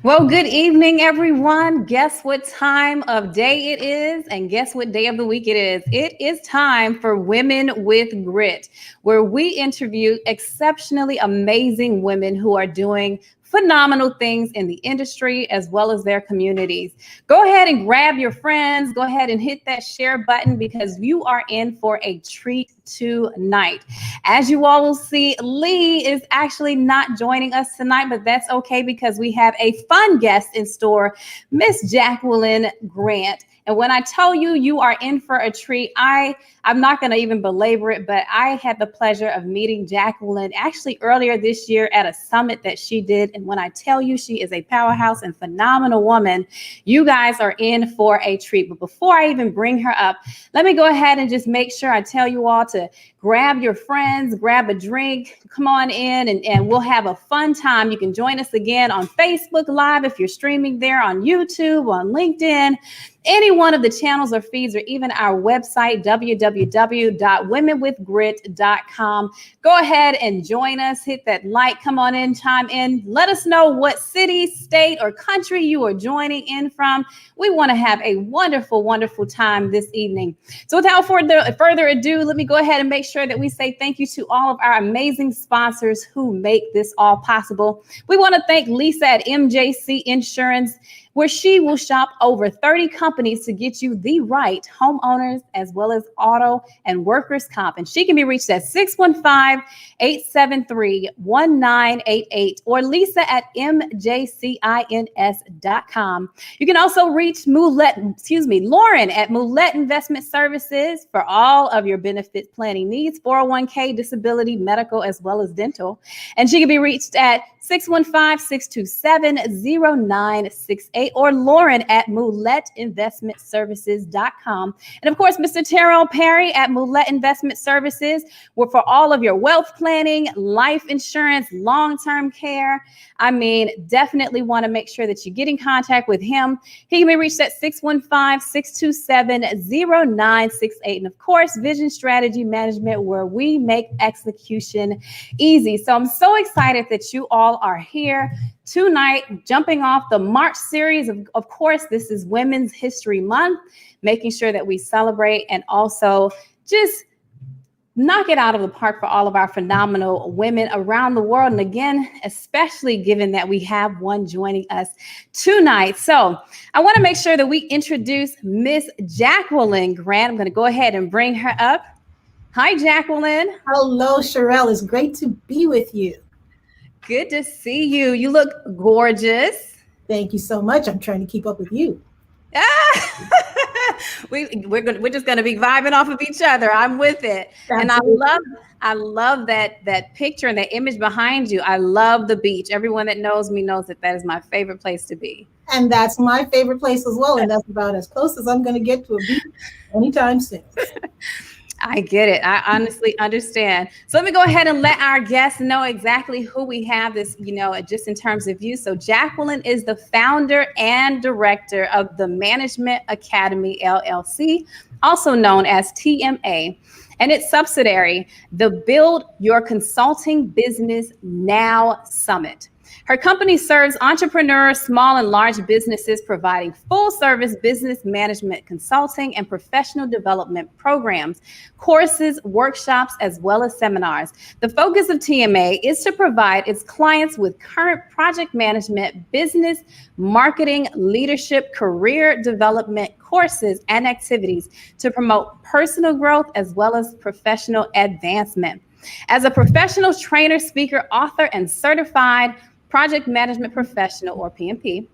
Well, good evening, everyone. Guess what time of day it is? And guess what day of the week it is? It is time for Women with Grit, where we interview exceptionally amazing women who are doing phenomenal things in the industry as well as their communities. Go ahead and grab your friends. Go ahead and hit that share button because you are in for a treat tonight. As you all will see, Lee is actually not joining us tonight, but that's okay because we have a fun guest in store, Miss Jacqueline Grant. And when I tell you you are in for a treat, I'm not going to even belabor it, but I had the pleasure of meeting Jacqueline actually earlier this year at a summit that she did. And when I tell you she is a powerhouse and phenomenal woman, you guys are in for a treat. But before I even bring her up, let me go ahead and just make sure I tell you all to grab your friends, grab a drink, come on in, and we'll have a fun time. You can join us again on Facebook Live if you're streaming there, on YouTube, on LinkedIn, any one of the channels or feeds, or even our website, www.womenwithgrit.com. Go ahead and join us. Hit that like, come on in, chime in. Let us know what city, state, or country you are joining in from. We want to have a wonderful, wonderful time this evening. So without further ado, let me go ahead and make sure that we say thank you to all of our amazing sponsors who make this all possible. We want to thank Lisa at MJC Insurance, where she will shop over 30 companies to get you the right homeowners as well as auto and workers' comp. And she can be reached at 615-873-1988 or Lisa at mjcins.com. You can also reach Lauren at Molette Investment Services for all of your benefit planning needs, 401k, disability, medical, as well as dental. And she can be reached at 615-627-0968 or Lauren at MoletteInvestmentServices.com. And of course, Mr. Terrell Perry at Molette Investment Services, where for all of your wealth planning, life insurance, long-term care. I mean, definitely want to make sure that you get in contact with him. He can be reached at 615-627-0968. And of course, Vision Strategy Management, where we make execution easy. So I'm so excited that you all are here tonight, jumping off the March series. Of course, this is Women's History Month, making sure that we celebrate and also just knock it out of the park for all of our phenomenal women around the world. And again, especially given that we have one joining us tonight. So I want to make sure that we introduce Miss Jacqueline Grant. I'm going to go ahead and bring her up. Hi, Jacqueline. Hello, Charelle. It's great to be with you. Good to see you. You look gorgeous. Thank you so much. I'm trying to keep up with you. We're just going to be vibing off of each other. I'm with it. Absolutely. And I love that picture and that image behind you. I love the beach. Everyone that knows me knows that is my favorite place to be. And that's my favorite place as well. And that's about as close as I'm going to get to a beach anytime soon. I get it. I honestly understand. So let me go ahead and let our guests know exactly who we have this, just in terms of you. So Jacqueline is the founder and director of the Management Academy, LLC, also known as TMA, and its subsidiary, the Build Your Consulting Business Now Summit. Her company serves entrepreneurs, small and large businesses, providing full service business management consulting and professional development programs, courses, workshops, as well as seminars. The focus of TMA is to provide its clients with current project management, business, marketing, leadership, career development courses and activities to promote personal growth as well as professional advancement. As a professional trainer, speaker, author, and certified project management professional, or PMP,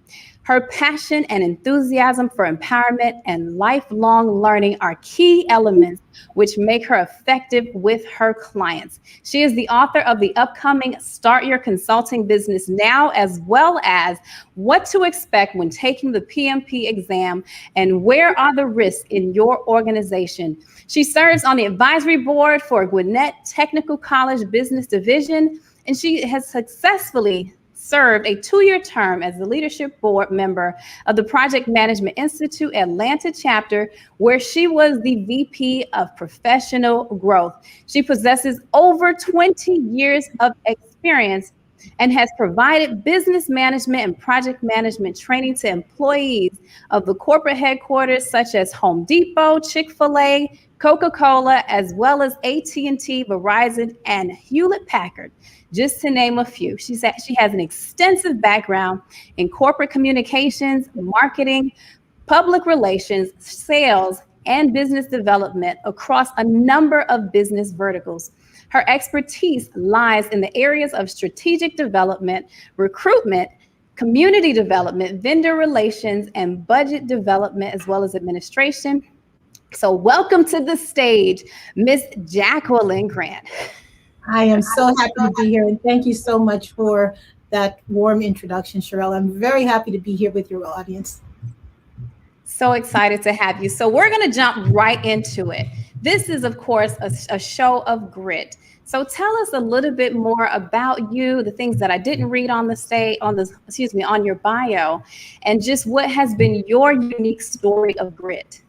her passion and enthusiasm for empowerment and lifelong learning are key elements which make her effective with her clients. She is the author of the upcoming Start Your Consulting Business Now, as well as What to Expect When Taking the PMP Exam and Where Are the Risks in Your Organization. She serves on the advisory board for Gwinnett Technical College Business Division, and she has successfully served a 2-year term as the leadership board member of the Project Management Institute Atlanta chapter, where she was the VP of Professional Growth. She possesses over 20 years of experience and has provided business management and project management training to employees of the corporate headquarters such as Home Depot, Chick-fil-A, Coca-Cola, as well as AT&T, Verizon, and Hewlett-Packard, just to name a few. She has an extensive background in corporate communications, marketing, public relations, sales, and business development across a number of business verticals. Her expertise lies in the areas of strategic development, recruitment, community development, vendor relations, and budget development, as well as administration. So welcome to the stage, Miss Jacqueline Grant. I am so happy to be here, and thank you so much for that warm introduction, Charelle. I'm very happy to be here with your audience. So excited to have you. So we're going to jump right into it. This is, of course, a show of grit. So tell us a little bit more about you, the things that I didn't read on on your bio, and just what has been your unique story of grit.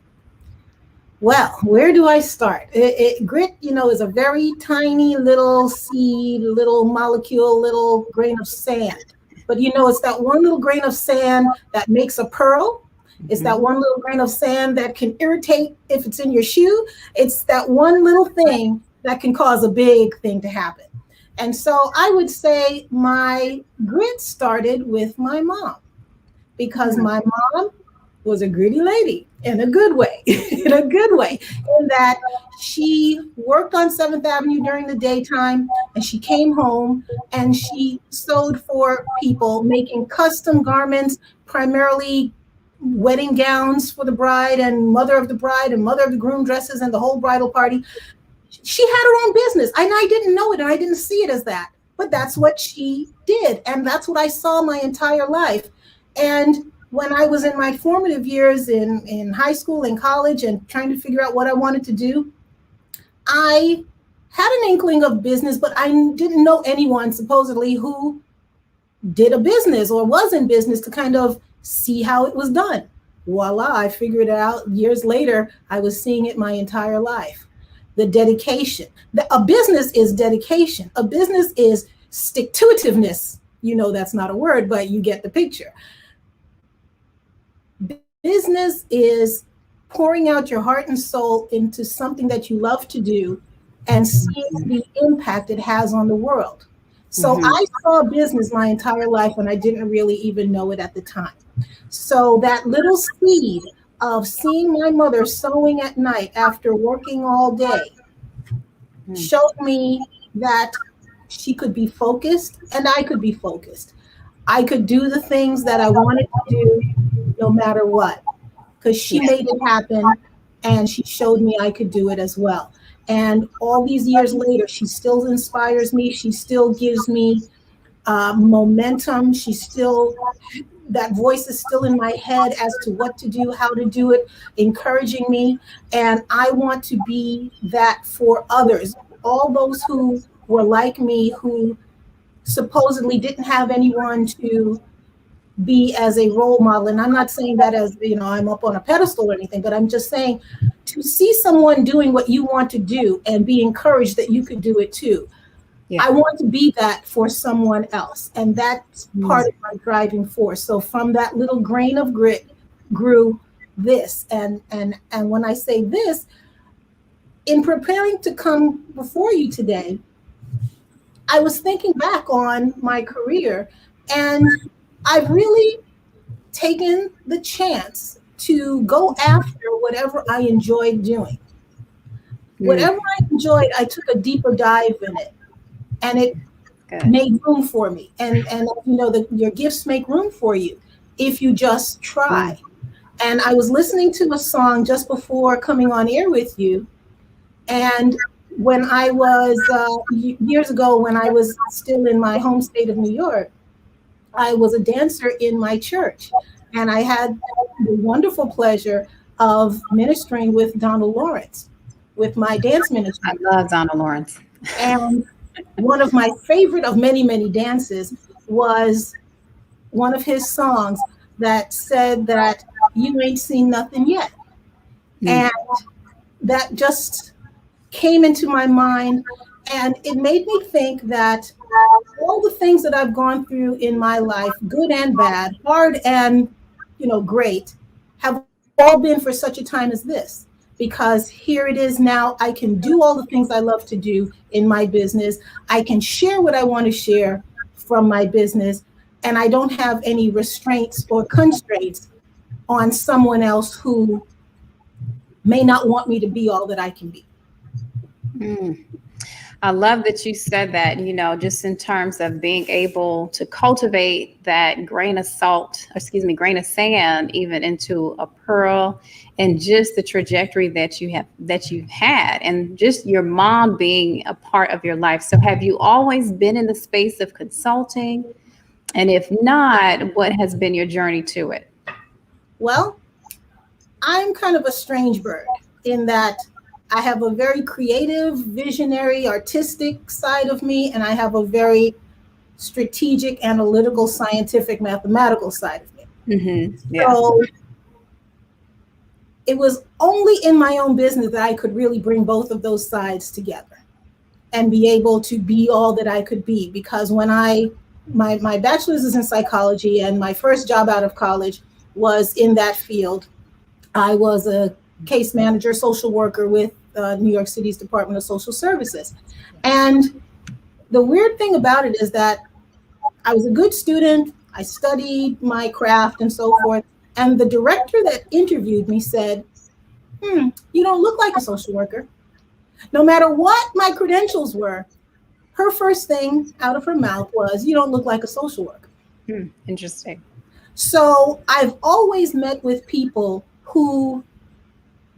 Well, where do I start? Grit, is a very tiny little seed, little molecule, little grain of sand. But it's that one little grain of sand that makes a pearl. It's that one little grain of sand that can irritate if it's in your shoe. It's that one little thing that can cause a big thing to happen. And so I would say my grit started with my mom, because my mom was a gritty lady in a good way, in that she worked on 7th Avenue during the daytime, and she came home and she sewed for people, making custom garments, primarily wedding gowns for the bride and mother of the bride and mother of the groom dresses and the whole bridal party. She had her own business, and I didn't know it, and I didn't see it as that, but that's what she did. And that's what I saw my entire life. And when I was in my formative years in high school and college and trying to figure out what I wanted to do, I had an inkling of business, but I didn't know anyone supposedly who did a business or was in business to kind of see how it was done. Voila, I figured it out years later. I was seeing it my entire life. The dedication. A business is dedication. A business is stick-to-itiveness. That's not a word, but you get the picture. Business is pouring out your heart and soul into something that you love to do and seeing the impact it has on the world. So I saw business my entire life, and I didn't really even know it at the time. So that little seed of seeing my mother sewing at night after working all day showed me that she could be focused and I could be focused. I could do the things that I wanted to do no matter what, because she made it happen and she showed me I could do it as well. And all these years later, she still inspires me. She still gives me momentum. That voice is still in my head as to what to do, how to do it, encouraging me. And I want to be that for others. All those who were like me, who supposedly didn't have anyone to be as a role model. And I'm not saying that as, I'm up on a pedestal or anything, but I'm just saying to see someone doing what you want to do and be encouraged that you could do it too. Yeah. I want to be that for someone else. And that's part of my driving force. So from that little grain of grit grew this. And when I say this, in preparing to come before you today, I was thinking back on my career, and I've really taken the chance to go after whatever I enjoyed doing. Whatever I enjoyed, I took a deeper dive in it, and it made room for me. And your gifts make room for you if you just try. And I was listening to a song just before coming on air with you, and when I was years ago, when I was still in my home state of New York, I was a dancer in my church, and I had the wonderful pleasure of ministering with Donald Lawrence, with my dance ministry. I love Donald Lawrence. And one of my favorite of many, many dances was one of his songs that said that you ain't seen nothing yet. And that just came into my mind, and it made me think that all the things that I've gone through in my life, good and bad, hard and, great, have all been for such a time as this. Because here it is now, I can do all the things I love to do in my business. I can share what I want to share from my business, and I don't have any restraints or constraints on someone else who may not want me to be all that I can be. I love that you said that, just in terms of being able to cultivate that grain of salt, grain of sand, even into a pearl, and just the trajectory that you've had, and just your mom being a part of your life. So have you always been in the space of consulting? And if not, what has been your journey to it? Well, I'm kind of a strange bird in that I have a very creative, visionary, artistic side of me, and I have a very strategic, analytical, scientific, mathematical side of me. Mm-hmm. Yeah. So it was only in my own business that I could really bring both of those sides together and be able to be all that I could be. Because when my bachelor's is in psychology, and my first job out of college was in that field. I was a case manager, social worker with New York City's Department of Social Services. And the weird thing about it is that I was a good student. I studied my craft and so forth. And the director that interviewed me said, you don't look like a social worker. No matter what my credentials were, her first thing out of her mouth was, you don't look like a social worker. Interesting. So I've always met with people who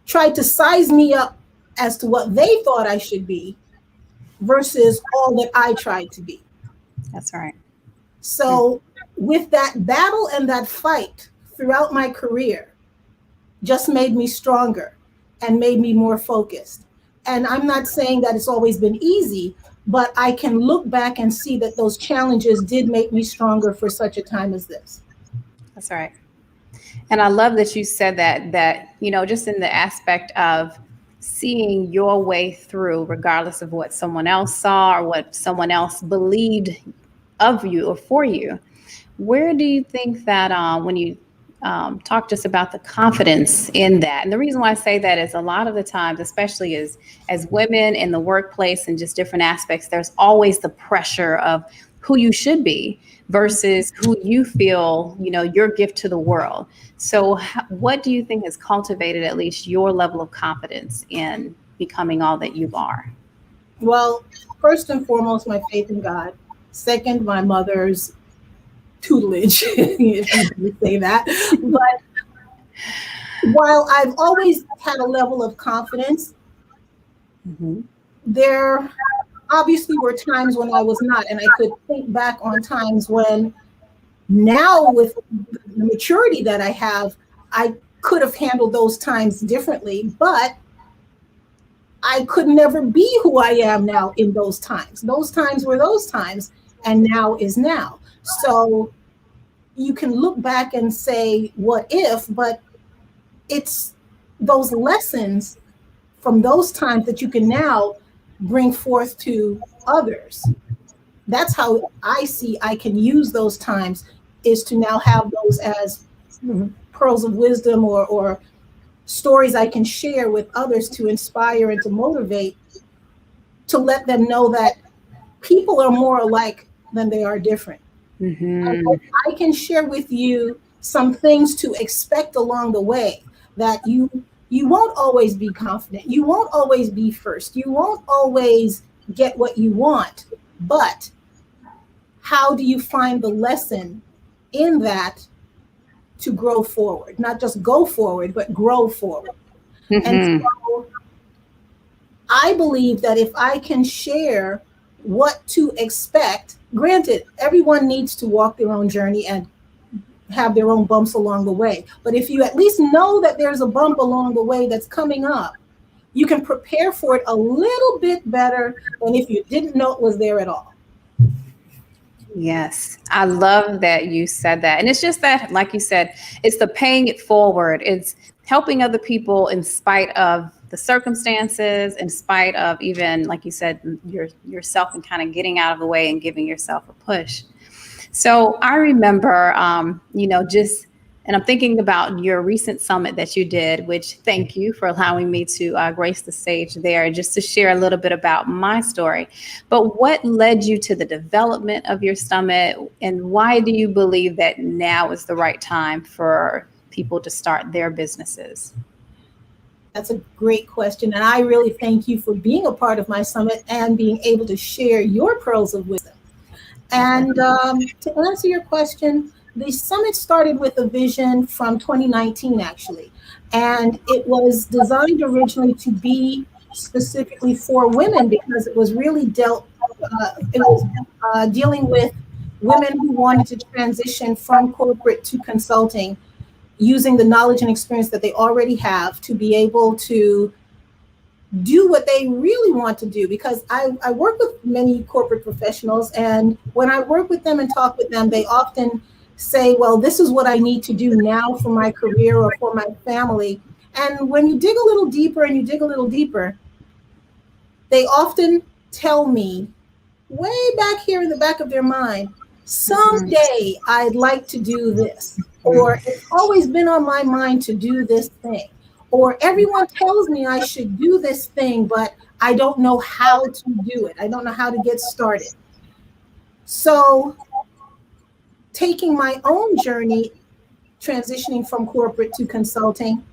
tried to size me up as to what they thought I should be versus all that I tried to be. That's right. So with that battle and that fight throughout my career just made me stronger and made me more focused. And I'm not saying that it's always been easy, but I can look back and see that those challenges did make me stronger for such a time as this. That's right. And I love that you said that, just in the aspect of seeing your way through, regardless of what someone else saw or what someone else believed of you or for you. Where do you think that when you talk just about the confidence in that? And the reason why I say that is a lot of the times, especially as women in the workplace and just different aspects, there's always the pressure of who you should be versus who you feel, your gift to the world. So what do you think has cultivated at least your level of confidence in becoming all that you are? Well, first and foremost, my faith in God. Second, my mother's tutelage, if you can say that. But while I've always had a level of confidence, there obviously were times when I was not. And I could think back on times when now with the maturity that I have, I could have handled those times differently, but I could never be who I am now in those times. Those times were those times, and now is now. So you can look back and say, what if, but it's those lessons from those times that you can now bring forth to others. That's how I see I can use those times, is to now have those as pearls of wisdom or stories I can share with others to inspire and to motivate, to let them know that people are more alike than they are different. And I can share with you some things to expect along the way, that you won't always be confident. You won't always be first. You won't always get what you want. But how do you find the lesson in that to grow forward? Not just go forward, but grow forward. And so I believe that if I can share what to expect, granted, everyone needs to walk their own journey and have their own bumps along the way. But if you at least know that there's a bump along the way that's coming up, you can prepare for it a little bit better than if you didn't know it was there at all. Yes, I love that you said that. And it's just that, like you said, it's the paying it forward. It's helping other people in spite of the circumstances, in spite of even, like you said, yourself, and kind of getting out of the way and giving yourself a push. So I remember, just, and I'm thinking about your recent summit that you did, which thank you for allowing me to grace the stage there, just to share a little bit about my story. But what led you to the development of your summit, and why do you believe that now is the right time for people to start their businesses? That's a great question. And I really thank you for being a part of my summit and being able to share your pearls of wisdom. And to answer your question, the summit started with a vision from 2019, actually. And it was designed originally to be specifically for women, because it was really dealing with women who wanted to transition from corporate to consulting, using the knowledge and experience that they already have to be able to do what they really want to do. Because I work with many corporate professionals, and when I work with them and talk with them, they often say, well, this is what I need to do now for my career or for my family. And when you dig a little deeper and you dig a little deeper, they often tell me, way back here in the back of their mind, someday I'd like to do this, or it's always been on my mind to do this thing, or everyone tells me I should do this thing, but I don't know how to do it. I don't know how to get started. So taking my own journey, transitioning from corporate to consulting,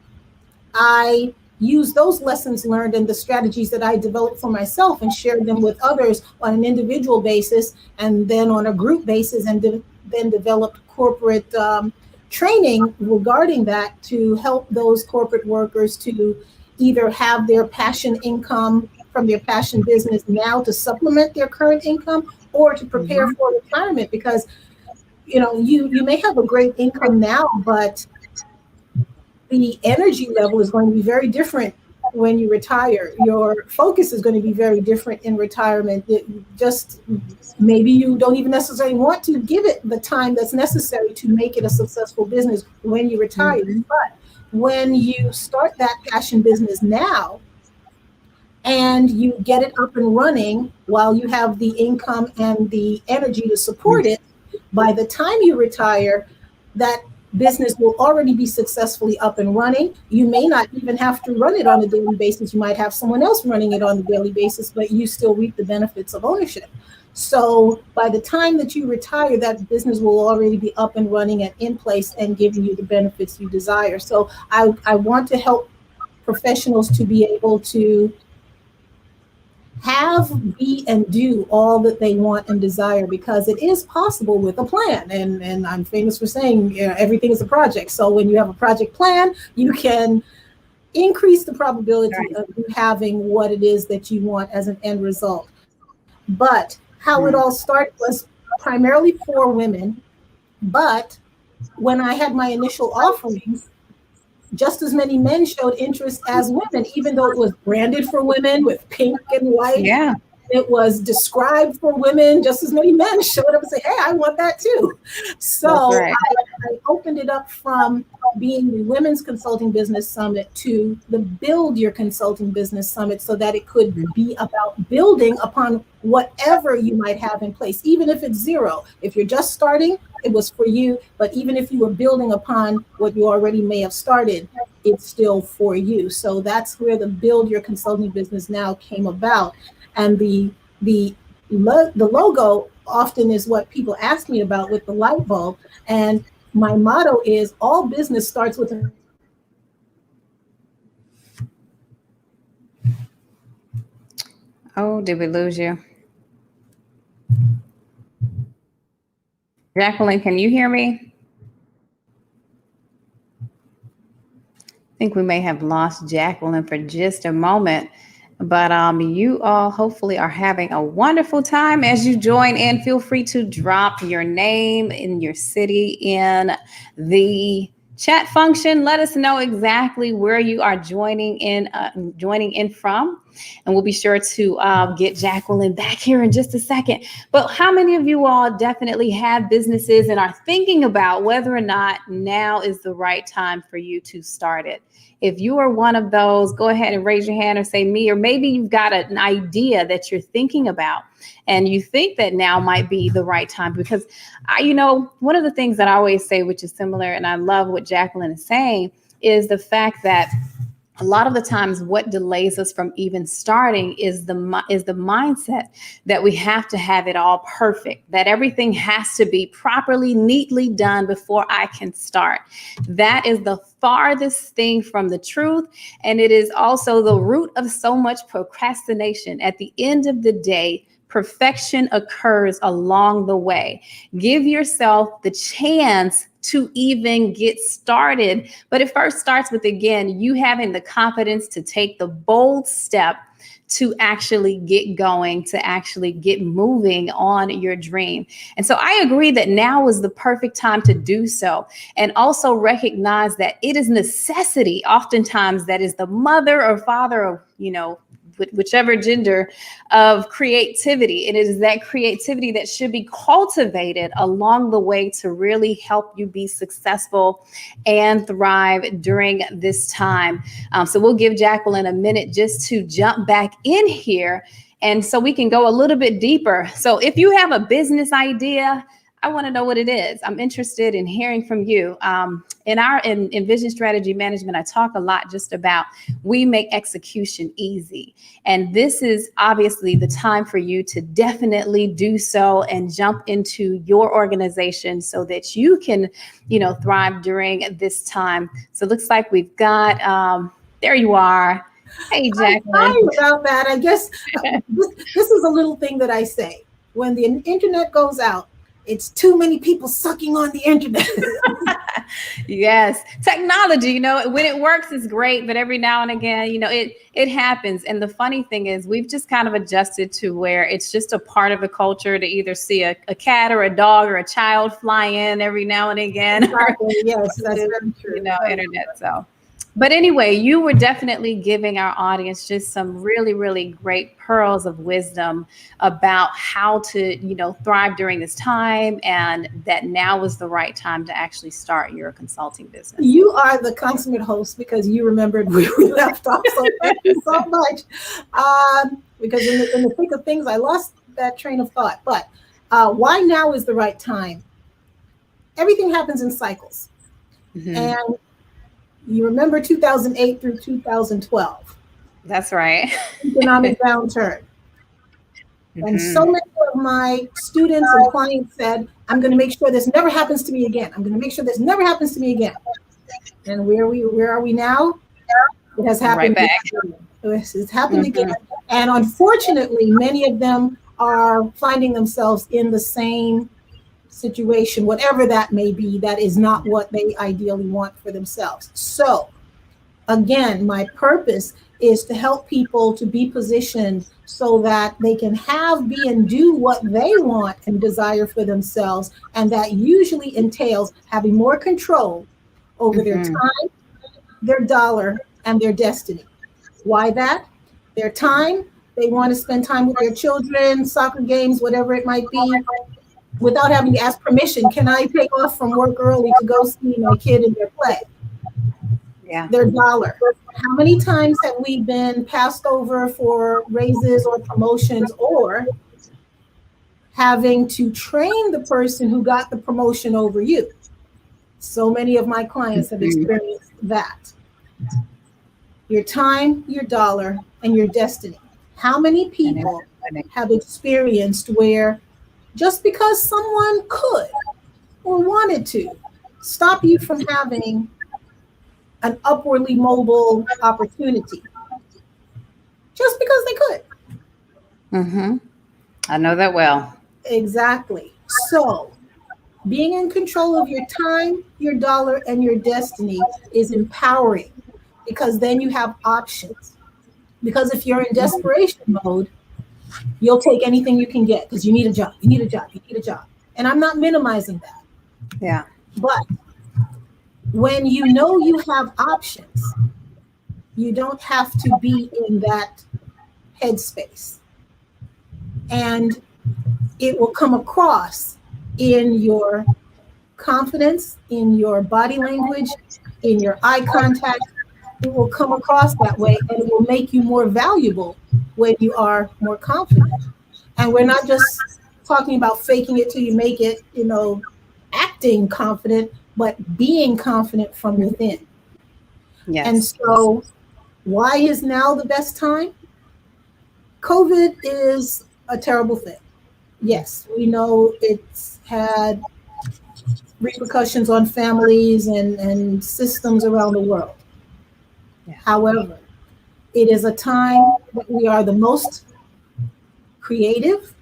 I use those lessons learned and the strategies that I developed for myself and shared them with others on an individual basis, and then on a group basis, and then developed corporate training regarding that to help those corporate workers to either have their passion income from their passion business now to supplement their current income, or to prepare for retirement. Because you may have a great income now, but the energy level is going to be very different when you retire. Your focus is going to be very different in retirement. Maybe you don't even necessarily want to give it the time that's necessary to make it a successful business when you retire. But when you start that passion business now and you get it up and running while you have the income and the energy to support it, by the time you retire, that business will already be successfully up and running. You may not even have to run it on a daily basis. You might have someone else running it on a daily basis, but you still reap the benefits of ownership. So by the time that you retire, that business will already be up and running and in place and giving you the benefits you desire. So I want to help professionals to be able to have, be, and do all that they want and desire, because it is possible with a plan. And I'm famous for saying, everything is a project. So when you have a project plan, you can increase the probability of you having what it is that you want as an end result. But how it all started was primarily for women. But when I had my initial offerings, just as many men showed interest as women, even though it was branded for women with pink and white. Yeah. It was described for women. Just as many men showed up and said, hey, I want that too. So I opened it up from being the Women's Consulting Business Summit to the Build Your Consulting Business Summit, so that it could be about building upon whatever you might have in place, even if it's zero. If you're just starting, it was for you. But even if you were building upon what you already may have started, it's still for you. So that's where the Build Your Consulting Business Now came about. And the logo often is what people ask me about with the light bulb. And my motto is, all business starts with a... Oh, did we lose you? Jacqueline, can you hear me? I think we may have lost Jacqueline for just a moment. But you all hopefully are having a wonderful time as you join in. Feel free to drop your name and your city in the chat function. Let us know exactly where you are joining in from. And we'll be sure to get Jacqueline back here in just a second. But how many of you all definitely have businesses and are thinking about whether or not now is the right time for you to start it? If you are one of those, go ahead and raise your hand or say me, or maybe you've got an idea that you're thinking about and you think that now might be the right time. Because one of the things that I always say, which is similar, and I love what Jacqueline is saying, is the fact that a lot of the times what delays us from even starting is the mindset that we have to have it all perfect, that everything has to be properly, neatly done before I can start. That is the farthest thing from the truth. And it is also the root of so much procrastination. At the end of the day, perfection occurs along the way. Give yourself the chance to even get started. But it first starts with, again, you having the confidence to take the bold step to actually get going, to actually get moving on your dream. And so I agree that now is the perfect time to do so. And also recognize that it is necessity, oftentimes, that is the mother or father of, whichever gender, of creativity. And it is that creativity that should be cultivated along the way to really help you be successful and thrive during this time. So we'll give Jacqueline a minute just to jump back in here, and so we can go a little bit deeper. So if you have a business idea, I want to know what it is. I'm interested in hearing from you. In Vision Strategy Management, I talk a lot just about we make execution easy. And this is obviously the time for you to definitely do so and jump into your organization so that you can, thrive during this time. So it looks like we've got, there you are. Hey, Jacqueline. Sorry about that. I guess this is a little thing that I say. When the internet goes out, it's too many people sucking on the internet. Yes. Technology, when it works is great, but every now and again, it happens. And the funny thing is we've just kind of adjusted to where it's just a part of the culture to either see a cat or a dog or a child fly in every now and again. Exactly. Yes, that's very true. Internet. So. But anyway, you were definitely giving our audience just some really, really great pearls of wisdom about how to, thrive during this time, and that now is the right time to actually start your consulting business. You are the consummate host because you remembered where we left off. So thank you so much. Because in the thick of things, I lost that train of thought. But why now is the right time? Everything happens in cycles. Mm-hmm. And you remember 2008 through 2012. That's right. Economic downturn. Mm-hmm. And so many of my students and clients said, I'm going to make sure this never happens to me again. I'm going to make sure this never happens to me again. And where are we now? It has happened. Right back. It's happened again. And unfortunately, many of them are finding themselves in the same situation, whatever that may be, that is not what they ideally want for themselves. So again, my purpose is to help people to be positioned so that they can be and do what they want and desire for themselves. And that usually entails having more control over their time, their dollar, and their destiny. Why that? Their time, they want to spend time with their children, soccer games, whatever it might be, without having to ask permission. Can I take off from work early to go see my kid in their play? Yeah. Their dollar. How many times have we been passed over for raises or promotions, or having to train the person who got the promotion over you? So many of my clients have experienced that. Your time, your dollar, and your destiny. How many people have experienced where just because someone could or wanted to stop you from having an upwardly mobile opportunity, just because they could? Mm-hmm. I know that well. Exactly. So being in control of your time, your dollar, and your destiny is empowering, because then you have options. Because if you're in desperation mode, you'll take anything you can get because you need a job. You need a job. You need a job. And I'm not minimizing that. Yeah. But when you know you have options, you don't have to be in that headspace. And it will come across in your confidence, in your body language, in your eye contact. It will come across that way, and it will make you more valuable when you are more confident. And we're not just talking about faking it till you make it, acting confident, but being confident from within. Yes. And so why is now the best time? COVID is a terrible thing. Yes, we know it's had repercussions on families and systems around the world. Yeah. However, it is a time that we are the most creative.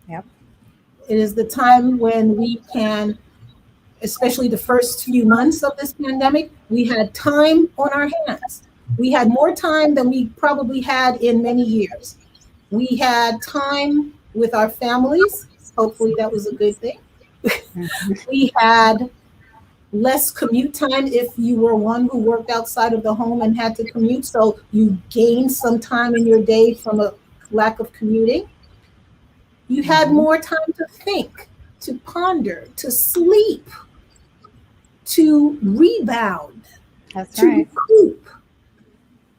Yep. It is the time when we can, especially the first few months of this pandemic, we had time on our hands. We had more time than we probably had in many years. We had time with our families. Hopefully that was a good thing. We had less commute time if you were one who worked outside of the home and had to commute. So you gained some time in your day from a lack of commuting. You had more time to think, to ponder, to sleep, to rebound, That's to right. recoup.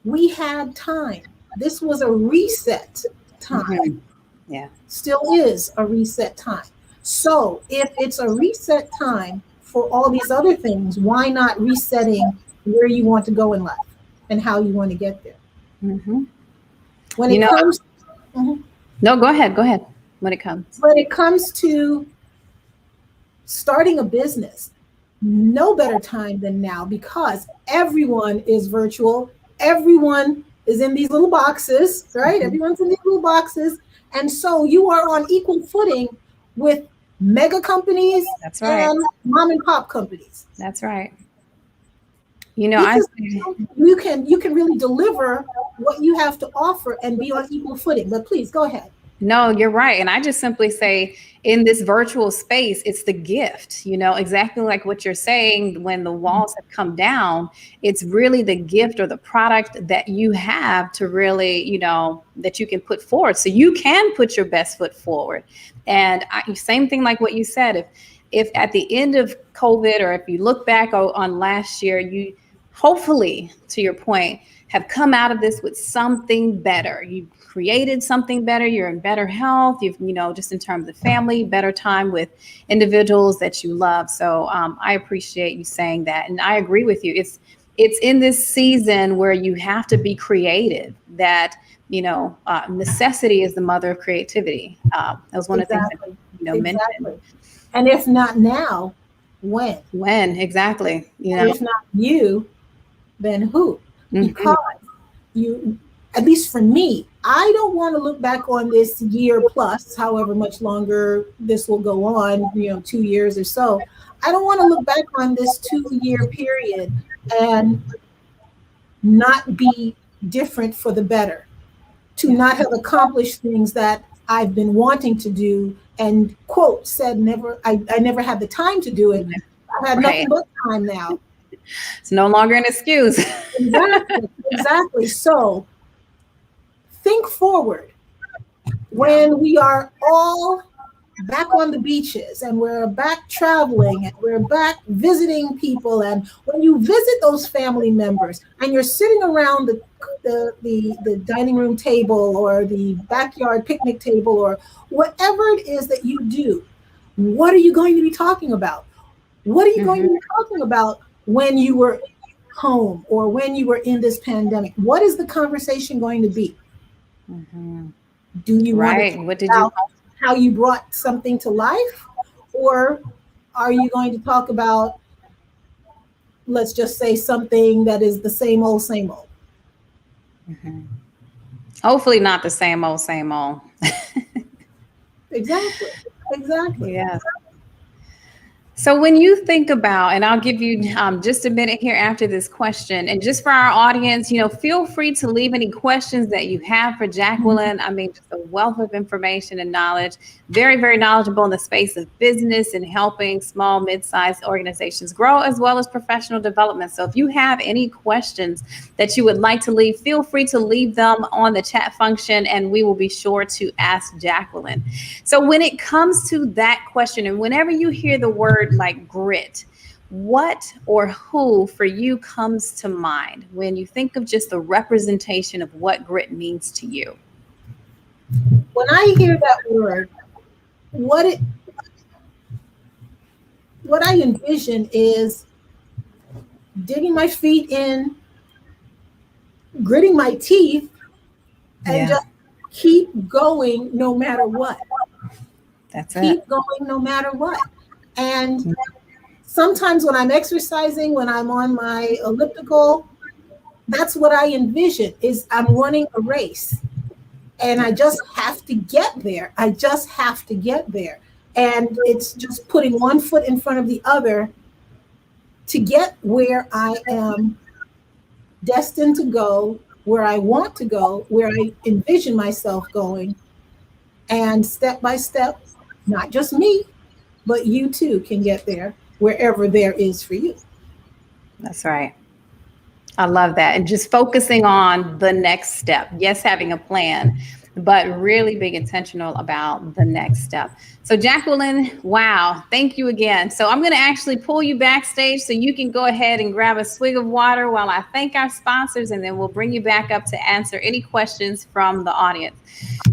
We had time. This was a reset time. Yeah. Still is a reset time. So if it's a reset time for all these other things, why not resetting where you want to go in life and how you want to get there? Mm-hmm. When it comes, No, go ahead. Go ahead. When it comes to starting a business, no better time than now, because everyone is virtual. Everyone is in these little boxes, right? Mm-hmm. Everyone's in these little boxes. And so you are on equal footing with mega companies. That's right. And mom and pop companies. That's right. You can really deliver what you have to offer and be on equal footing. But please go ahead. No, you're right. And I just simply say, in this virtual space, it's the gift, exactly like what you're saying. When the walls have come down, it's really the gift or the product that you have to really, that you can put forward. So you can put your best foot forward. And same thing like what you said, if at the end of COVID, or if you look back on last year, you hopefully, to your point, have come out of this with something better. You created something better. You're in better health. You've, just in terms of family, better time with individuals that you love. So I appreciate you saying that. And I agree with you. It's in this season where you have to be creative, that, necessity is the mother of creativity. That was one of the things that, mentioned. And if not now, when? When, exactly. If not you, then who? Because at least for me, I don't want to look back on this year plus, however much longer this will go on, 2 years or so. I don't want to look back on this 2-year period and not be different for the better, to not have accomplished things that I've been wanting to do and quote said I never had the time to do it. I've had nothing but time now. It's no longer an excuse. Exactly. So think forward. When we are all back on the beaches and we're back traveling and we're back visiting people, and when you visit those family members and you're sitting around the dining room table or the backyard picnic table or whatever it is that you do, what are you going to be talking about? What are you going to be talking about when you were home or when you were in this pandemic? What is the conversation going to be? Do you want to talk about how you brought something to life, or are you going to talk about, let's just say, something that is the same old, same old? Hopefully not the same old, same old. Exactly. Yeah. So when you think about, and I'll give you just a minute here after this question, and just for our audience, feel free to leave any questions that you have for Jacqueline. I mean, just a wealth of information and knowledge, very, very knowledgeable in the space of business and helping small, mid-sized organizations grow, as well as professional development. So if you have any questions that you would like to leave, feel free to leave them on the chat function, and we will be sure to ask Jacqueline. So when it comes to that question, and whenever you hear the word like grit, what or who for you comes to mind when you think of just the representation of what grit means to you? When I hear that word, what I envision is digging my feet in, gritting my teeth, and just keep going no matter what. That's keep going no matter what. And sometimes when I'm exercising, when I'm on my elliptical, that's what I envision, is I'm running a race. And I just have to get there. I just have to get there. And it's just putting one foot in front of the other to get where I am destined to go, where I want to go, where I envision myself going. And step by step, not just me, but you too can get there, wherever there is for you. That's right. I love that. And just focusing on the next step. Yes, having a plan, but really being intentional about the next step. So Jacqueline, wow, thank you again. So I'm going to actually pull you backstage so you can go ahead and grab a swig of water while I thank our sponsors, and then we'll bring you back up to answer any questions from the audience.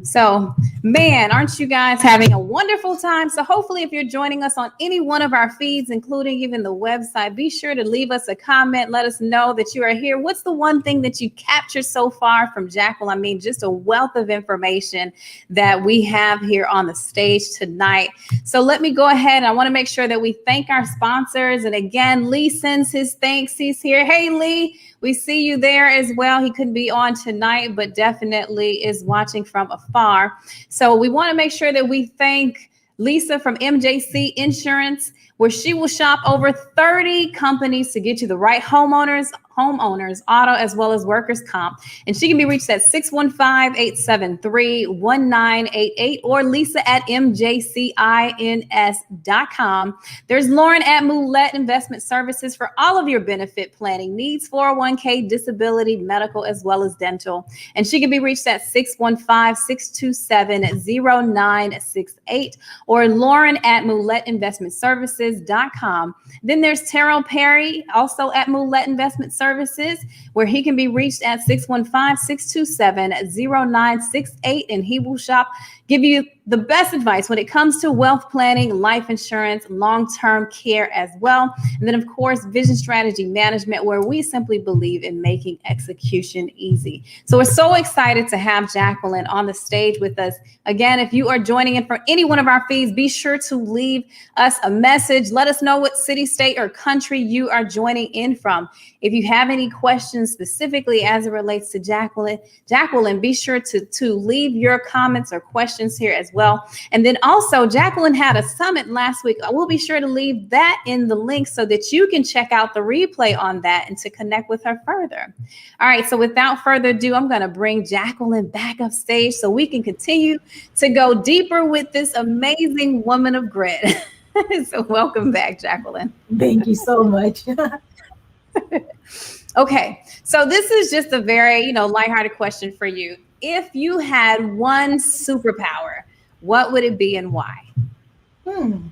So, man, aren't you guys having a wonderful time? So hopefully if you're joining us on any one of our feeds, including even the website, be sure to leave us a comment. Let us know that you are here. What's the one thing that you captured so far from Jacqueline? I mean, just a wealth of information that we have here on the stage tonight. So let me go ahead. I want to make sure that we thank our sponsors. And again, Lee sends his thanks. He's here. Hey, Lee. We see you there as well. He couldn't be on tonight, but definitely is watching from afar. So we want to make sure that we thank Lisa from MJC Insurance, where she will shop over 30 companies to get you the right homeowners, auto, as well as workers' comp. And she can be reached at 615-873-1988 or lisa@mjcins.com. There's Lauren at Molette Investment Services for all of your benefit planning needs, 401k, disability, medical, as well as dental. And she can be reached at 615-627-0968 or Lauren at MoletteInvestmentServices.com. Then there's Terrell Perry, also at Molette Investment Services, where he can be reached at 615-627-0968, and he will give you the best advice when it comes to wealth planning, life insurance, long-term care as well. And then, of course, Vision Strategy Management, where we simply believe in making execution easy. So we're so excited to have Jacqueline on the stage with us. Again, if you are joining in from any one of our feeds, be sure to leave us a message. Let us know what city, state, or country you are joining in from. If you have any questions specifically as it relates to Jacqueline, be sure to leave your comments or questions here as well. And then also, Jacqueline had a summit last week. I will be sure to leave that in the link so that you can check out the replay on that and to connect with her further. All right, so without further ado, I'm going to bring Jacqueline back up stage so we can continue to go deeper with this amazing woman of grit. So welcome back, Jacqueline. Thank you so much. Okay, so this is just a very, lighthearted question for you. If you had one superpower, what would it be and why? And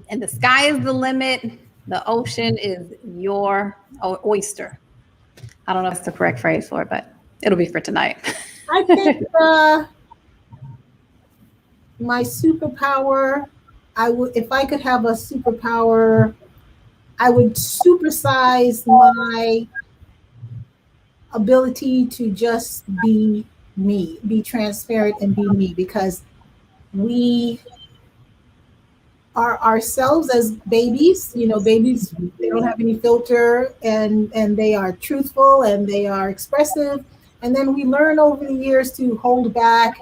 the sky is the limit. The ocean is your oyster. I don't know if that's the correct phrase for it, but it'll be for tonight. I think my superpower, if I could have a superpower, I would supersize my ability to just be me, be transparent and be me, because we are ourselves as babies. Babies, they don't have any filter, and they are truthful and they are expressive. And then we learn over the years to hold back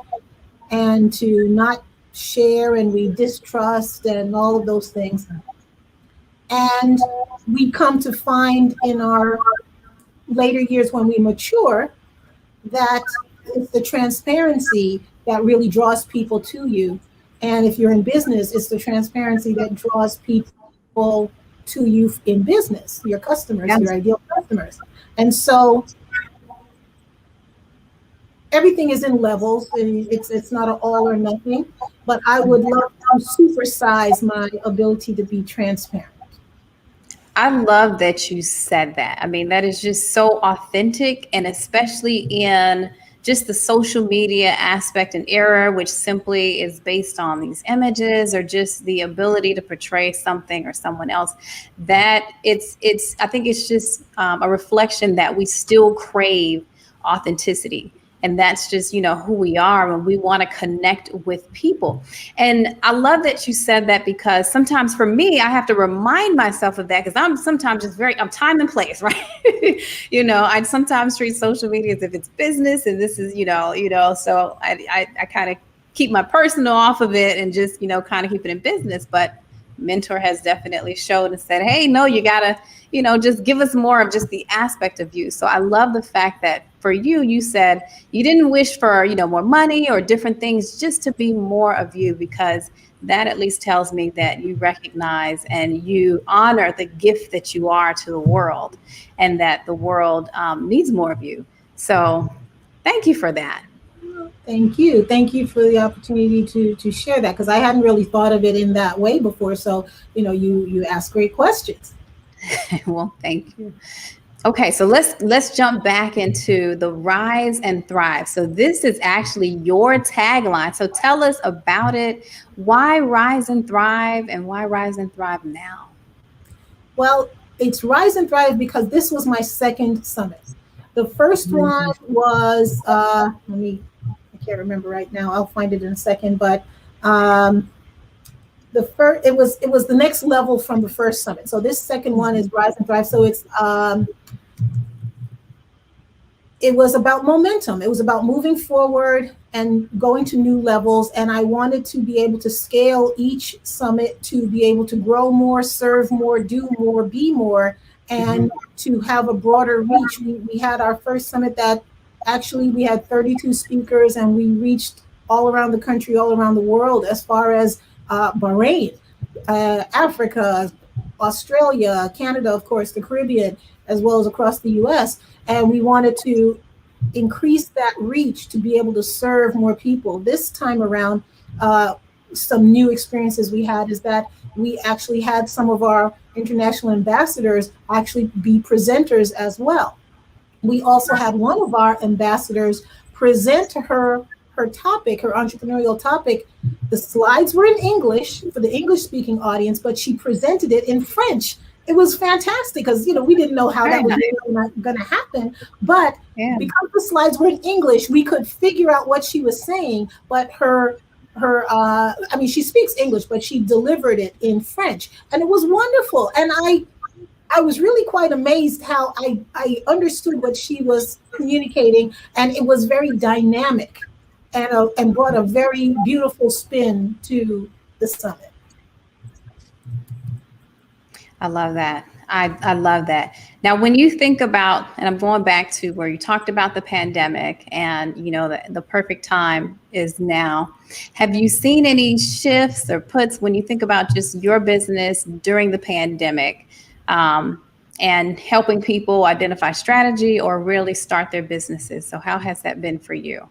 and to not share and we distrust and all of those things. And we come to find in our later years when we mature that it's the transparency that really draws people to you. And if you're in business, it's the transparency that draws people to you in business, your customers, Yes. your ideal customers. And so everything is in levels. And it's not an all or nothing, but I would love to supersize my ability to be transparent. I love that you said that. I mean, that is just so authentic, and especially in just the social media aspect and era, which simply is based on these images or just the ability to portray something or someone else. That I think it's just a reflection that we still crave authenticity. And that's just, who we are when we want to connect with people. And I love that you said that, because sometimes for me, I have to remind myself of that, because I'm sometimes just I'm time and place, right? I sometimes treat social media as if it's business, and this is, so I kind of keep my personal off of it and just, kind of keep it in business. But mentor has definitely showed and said, hey, no, you gotta, just give us more of just the aspect of you. So I love the fact that for you, you said you didn't wish for, more money or different things, just to be more of you, because that at least tells me that you recognize and you honor the gift that you are to the world, and that the world needs more of you. So thank you for that. Thank you. Thank you for the opportunity to share that, because I hadn't really thought of it in that way before. So, you ask great questions. Well, thank you. Okay, so let's jump back into the Rise and Thrive. So this is actually your tagline. So tell us about it. Why Rise and Thrive, and why Rise and Thrive now? Well, it's Rise and Thrive because this was my second summit. The first one was I can't remember right now. I'll find it in a second, but the first it was the next level from the first summit. So this second one is Rise and Thrive. So it was about momentum. It was about moving forward and going to new levels. And I wanted to be able to scale each summit to be able to grow more, serve more, do more, be more, and to have a broader reach. We had our first summit that actually we had 32 speakers, and we reached all around the country, all around the world, as far as Bahrain, Africa, Australia, Canada, of course, the Caribbean, as well as across the US. And we wanted to increase that reach to be able to serve more people. This time around, some new experiences we had is that we actually had some of our international ambassadors actually be presenters as well. We also had one of our ambassadors present her topic, her entrepreneurial topic. The slides were in English for the English speaking audience, but she presented it in French. It was fantastic because we didn't know how that was going to happen, but because the slides were in English, we could figure out what she was saying. But she speaks English, but she delivered it in French, and it was wonderful. And I was really quite amazed how I understood what she was communicating, and it was very dynamic and brought a very beautiful spin to the summit. I love that. I love that. Now, when you think about, and I'm going back to where you talked about the pandemic, and the perfect time is now. Have you seen any shifts or puts when you think about just your business during the pandemic, and helping people identify strategy or really start their businesses? So how has that been for you?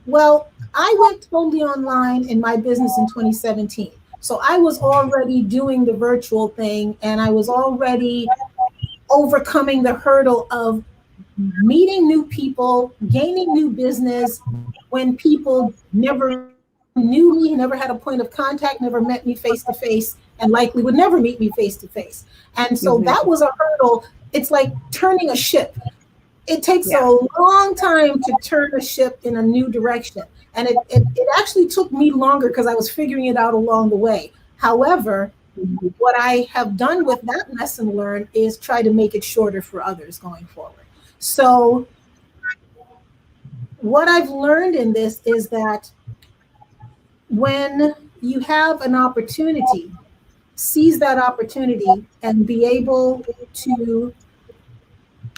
Well, I went totally online in my business in 2017. So I was already doing the virtual thing, and I was already overcoming the hurdle of meeting new people, gaining new business when people never knew me, never had a point of contact, never met me face to face, and likely would never meet me face to face. And so that was a hurdle. It's like turning a ship. It takes a long time to turn a ship in a new direction. And it actually took me longer because I was figuring it out along the way. However, what I have done with that lesson learned is try to make it shorter for others going forward. So what I've learned in this is that when you have an opportunity, seize that opportunity and be able to,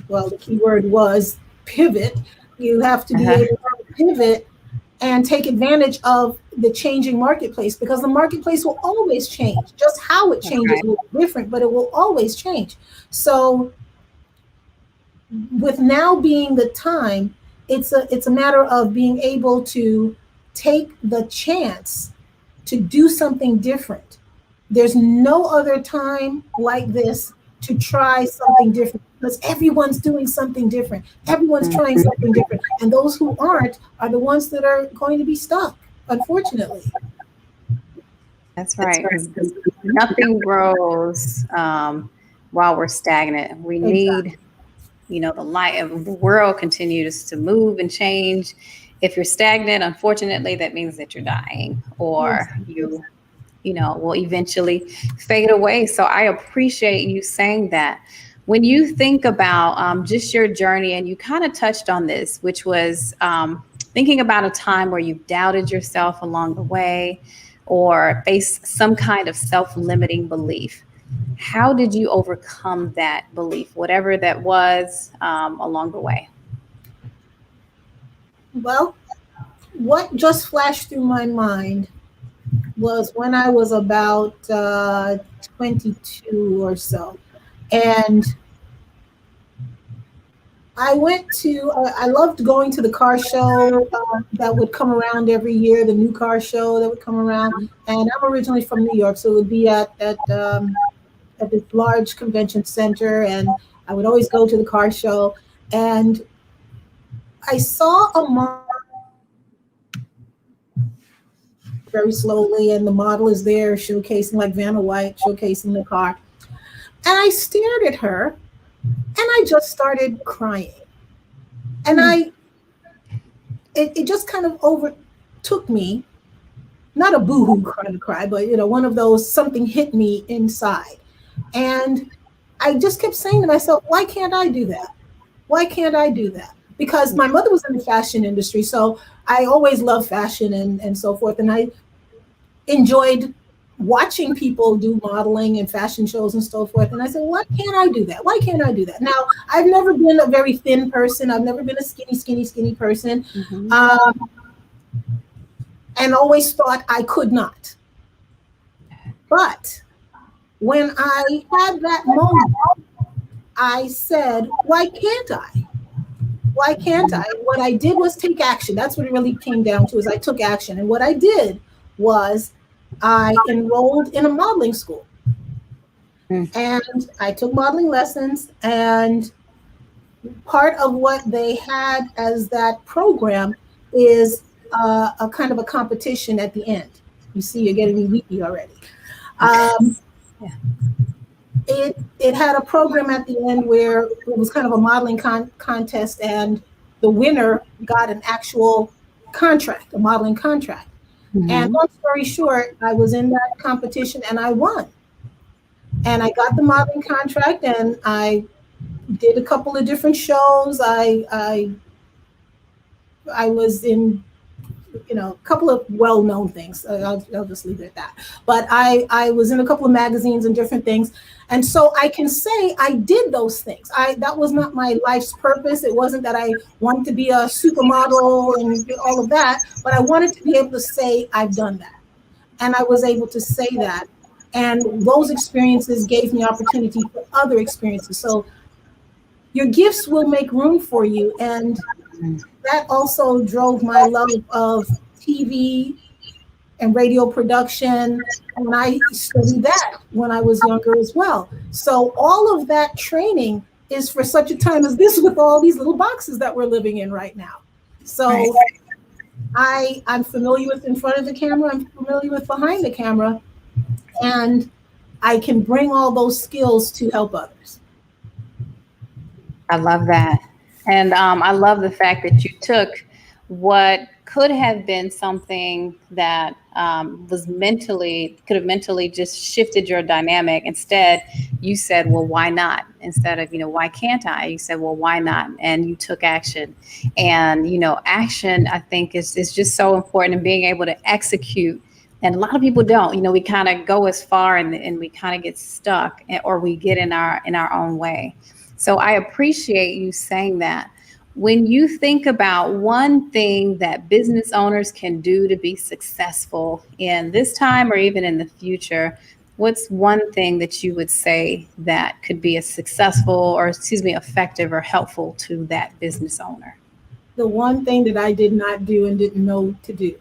well, the key word was pivot. You have to be Uh-huh. able to pivot and take advantage of the changing marketplace, because the marketplace will always change. Just how it That's changes right. will be different, but it will always change. So with now being the time, it's a matter of being able to take the chance to do something different. There's no other time like this to try something different, because everyone's doing something different. Everyone's trying Mhm. something different. And those who aren't are the ones that are going to be stuck, unfortunately. That's right, because nothing grows while we're stagnant. We Exactly. need, the light of the world continues to move and change. If you're stagnant, unfortunately, that means that you're dying, or will eventually fade away. So I appreciate you saying that. When you think about just your journey, and you kind of touched on this, which was thinking about a time where you doubted yourself along the way or faced some kind of self-limiting belief. How did you overcome that belief, whatever that was, along the way? Well, what just flashed through my mind was when I was about 22 or so. And I went to, I loved going to the car show that would come around every year, the new car show that would come around. And I'm originally from New York, so it would be at this large convention center. And I would always go to the car show. And I saw a model very slowly, and the model is there showcasing, like Vanna White, showcasing the car. And I stared at her and I just started crying. And it just kind of overtook me. Not a boohoo kind of cry, but one of those, something hit me inside. And I just kept saying to myself, why can't I do that? Why can't I do that? Because my mother was in the fashion industry, so I always loved fashion and so forth. And I enjoyed watching people do modeling and fashion shows and so forth. And I said, why can't I do that? Why can't I do that? Now, I've never been a very thin person. I've never been a skinny person. Mm-hmm. And always thought I could not. But when I had that moment, I said, why can't I? Why can't I? What I did was take action. That's what it really came down to, is I took action. And what I did was I enrolled in a modeling school. And I took modeling lessons, and part of what they had as that program is a kind of a competition at the end. You see, you're getting me weepy already. It had a program at the end where it was kind of a modeling contest, and the winner got an actual contract, a modeling contract. And long story short, I was in that competition and I won. And I got the modeling contract, and I did a couple of different shows. I was in, a couple of well-known things. I'll just leave it at that. But I was in a couple of magazines and different things. And so I can say I did those things. That was not my life's purpose. It wasn't that I wanted to be a supermodel and all of that, but I wanted to be able to say I've done that. And I was able to say that. And those experiences gave me opportunity for other experiences. So your gifts will make room for you. And that also drove my love of TV and radio production. And I studied that when I was younger as well. So all of that training is for such a time as this, with all these little boxes that we're living in right now. So I'm familiar with in front of the camera. I'm familiar with behind the camera. And I can bring all those skills to help others. I love that. And I love the fact that you took what could have been something that could have mentally just shifted your dynamic. Instead, you said, well, why not? Instead of, why can't I? You said, well, why not? And you took action. And, action, I think, is just so important, and being able to execute. And a lot of people don't, we kind of go as far and we kind of get stuck, or we get in our own way. So I appreciate you saying that. When you think about one thing that business owners can do to be successful in this time or even in the future, what's one thing that you would say that could be a successful, or effective or helpful to that business owner? The one thing that I did not do and didn't know to do: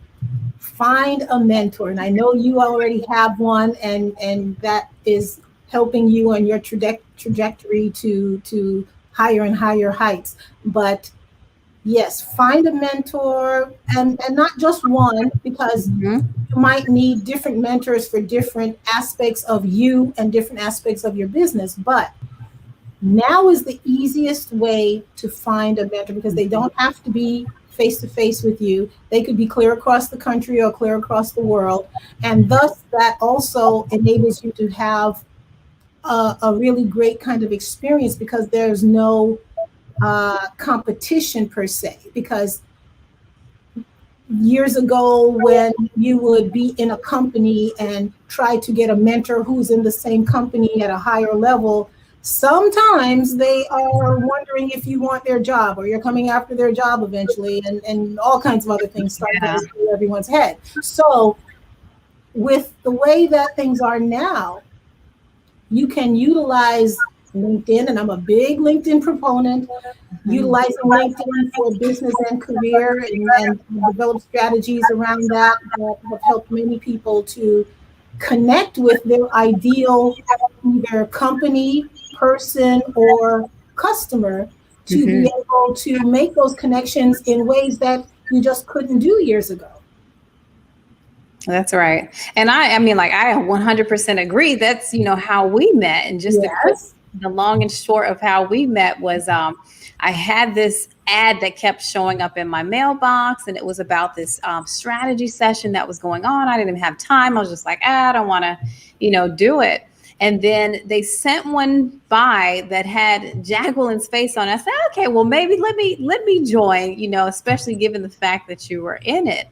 find a mentor. And I know you already have one, and that is helping you on your trajectory to higher and higher heights. But yes, find a mentor, and not just one, because you might need different mentors for different aspects of you and different aspects of your business. But now is the easiest way to find a mentor, because they don't have to be face to face with you. They could be clear across the country or clear across the world. And thus that also enables you to have a really great kind of experience, because there's no competition per se. Because years ago, when you would be in a company and try to get a mentor who's in the same company at a higher level, sometimes they are wondering if you want their job, or you're coming after their job eventually, and all kinds of other things start going through everyone's head. So with the way that things are now, you can utilize LinkedIn, and I'm a big LinkedIn proponent, utilizing LinkedIn for business and career, and develop strategies around that have helped many people to connect with their ideal either company, person, or customer, to be able to make those connections in ways that you just couldn't do years ago. That's right. And I mean, like, I 100% agree. That's, how we met. And just the long and short of how we met was, I had this ad that kept showing up in my mailbox, and it was about this strategy session that was going on. I didn't have time. I was just like, I don't want to, do it. And then they sent one by that had Jacqueline's face on it. I said, okay, well, maybe let me join, especially given the fact that you were in it.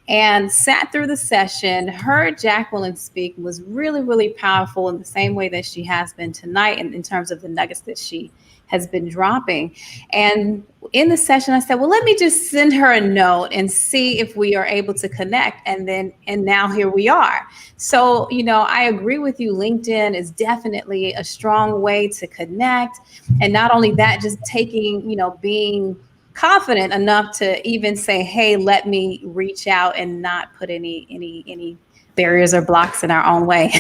And sat through the session, heard Jacqueline speak, was really, really powerful in the same way that she has been tonight, in terms of the nuggets that she has been dropping. And in the session, I said, well, let me just send her a note and see if we are able to connect. And now here we are. So, I agree with you. LinkedIn is definitely a strong way to connect. And not only that, just taking, being confident enough to even say, hey, let me reach out, and not put any barriers or blocks in our own way.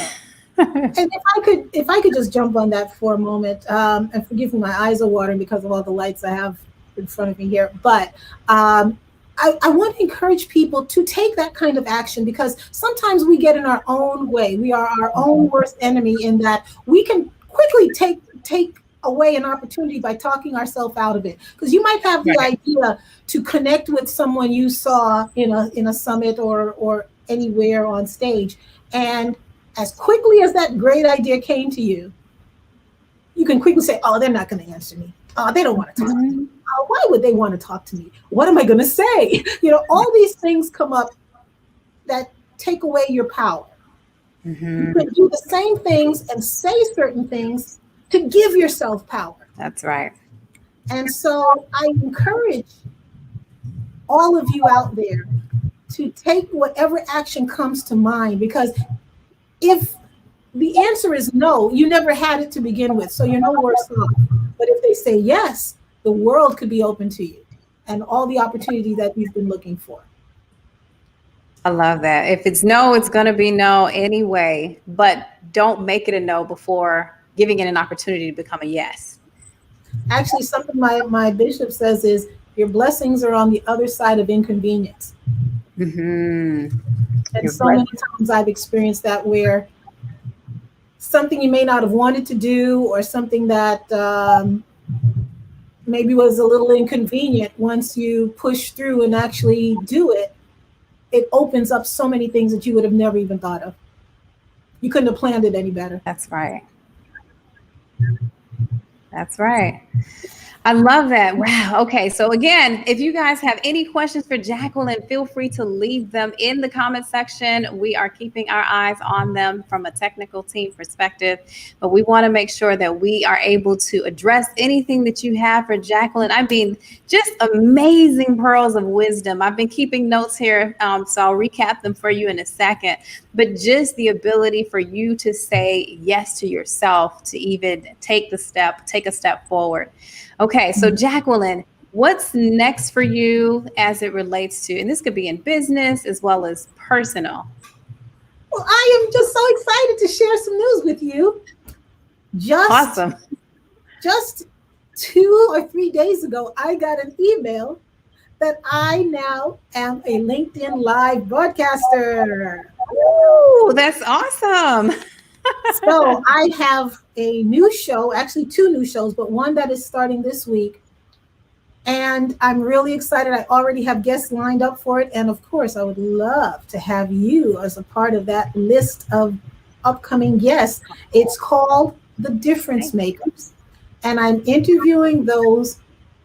And if I could just jump on that for a moment, and forgive me, my eyes are watering because of all the lights I have in front of me here. But I want to encourage people to take that kind of action, because sometimes we get in our own way. We are our own worst enemy, in that we can quickly take away an opportunity by talking ourselves out of it. Because you might have the idea to connect with someone you saw in a summit or anywhere on stage, and as quickly as that great idea came to you, you can quickly say, oh, they're not going to answer me. Oh, they don't want to talk to me. Oh, why would they want to talk to me? What am I going to say? All these things come up that take away your power. You can do the same things and say certain things to give yourself power. That's right. And so I encourage all of you out there to take whatever action comes to mind, because if the answer is no, you never had it to begin with, so you're no worse off. But if they say yes, the world could be open to you, and all the opportunity that you've been looking for. I love that. If it's no, it's going to be no anyway, but don't make it a no before giving it an opportunity to become a yes. Actually, something my bishop says is, your blessings are on the other side of inconvenience. And so many times I've experienced that, where something you may not have wanted to do, or something that maybe was a little inconvenient, once you push through and actually do it, it opens up so many things that you would have never even thought of. You couldn't have planned it any better. That's right. That's right. I love that. Wow. Okay. So again, if you guys have any questions for Jacqueline, feel free to leave them in the comment section. We are keeping our eyes on them from a technical team perspective, but we want to make sure that we are able to address anything that you have for Jacqueline. I mean, just amazing pearls of wisdom. I've been keeping notes here, so I'll recap them for you in a second. But just the ability for you to say yes to yourself, to even take a step forward. Okay, so Jacqueline, what's next for you as it relates to, and this could be in business as well as personal? Well, I am just so excited to share some news with you. Awesome. Just 2 or 3 days ago, I got an email that I now am a LinkedIn Live broadcaster. Ooh, that's awesome. So I have a new show, actually 2 new shows, but one that is starting this week. And I'm really excited. I already have guests lined up for it. And of course, I would love to have you as a part of that list of upcoming guests. It's called The Difference Makers. And I'm interviewing those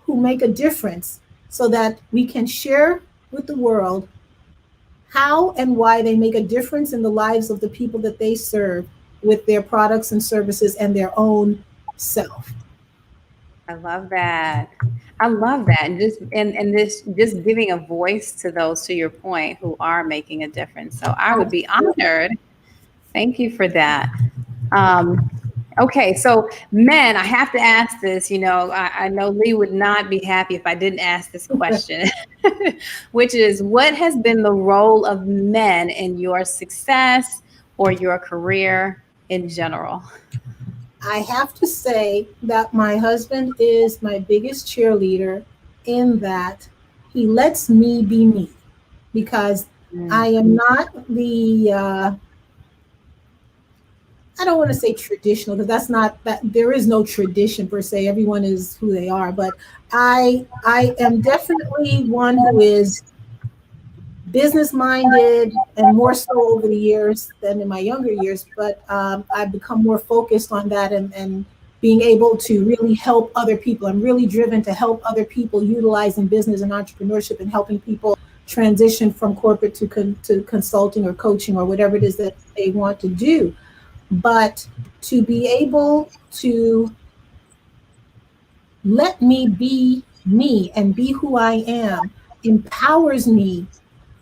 who make a difference so that we can share with the world how and why they make a difference in the lives of the people that they serve with their products and services and their own self. I love that. I love that. And just giving a voice to those, to your point, who are making a difference. So I would be honored. Thank you for that. Okay, so men, I have to ask this, I know Lee would not be happy if I didn't ask this question, which is, what has been the role of men in your success or your career in general? I have to say that my husband is my biggest cheerleader, in that he lets me be me, because I am not the, I don't want to say traditional, because that's not that, there is no tradition per se. Everyone is who they are, but I am definitely one who is business minded, and more so over the years than in my younger years. But I've become more focused on that, and being able to really help other people. I'm really driven to help other people utilizing business and entrepreneurship, and helping people transition from corporate to consulting or coaching or whatever it is that they want to do. But to be able to let me be me and be who I am empowers me.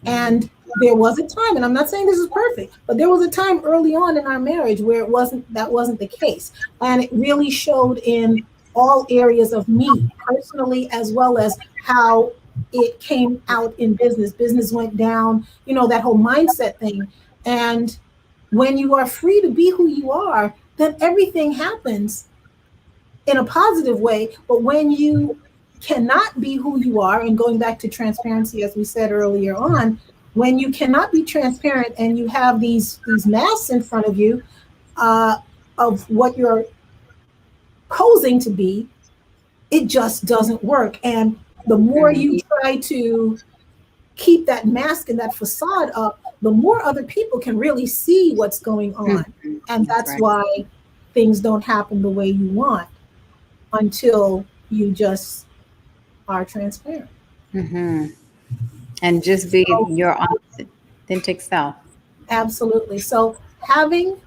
And there was a time, and I'm not saying this is perfect, but there was a time early on in our marriage where that wasn't the case. And it really showed in all areas of me personally, as well as how it came out in business. Business went down, that whole mindset thing. And when you are free to be who you are, then everything happens in a positive way. But when you cannot be who you are, and going back to transparency, as we said earlier on, when you cannot be transparent and you have these masks in front of you of what you're posing to be, it just doesn't work. And the more you try to keep that mask and that facade up, the more other people can really see what's going on. And that's why things don't happen the way you want, until you just are transparent. And just be your authentic self. Absolutely. So having